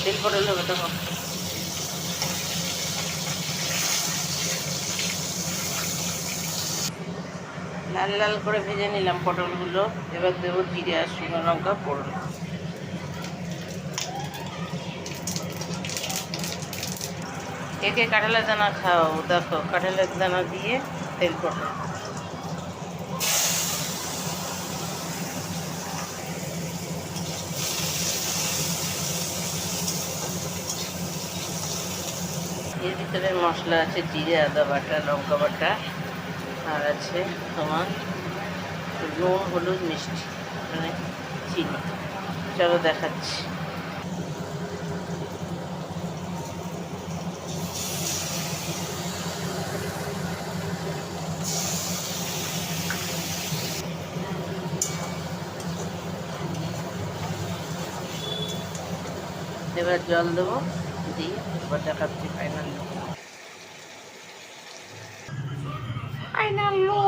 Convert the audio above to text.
তেল পটল হবে তখন। লাল লাল করে ভেজে নিলাম পটলগুলো। এবার দেবো জিরে আর শুকনো লঙ্কা ফোড়ন। কে কে কাঁঠালের দানা খাও? দেখো কাঁঠালের দানা দিয়ে তেল পটল। এর ভিতরে মশলা আছে জিরে আদা বাটা লঙ্কা বাটা, আর আছে তোমার নুন হলুদ মিষ্টি মানে চিনি। চলো দেখাচ্ছি। এবার জল দেবো, দিয়ে এবার দেখাচ্ছি ফাইনাল লুক। Final look.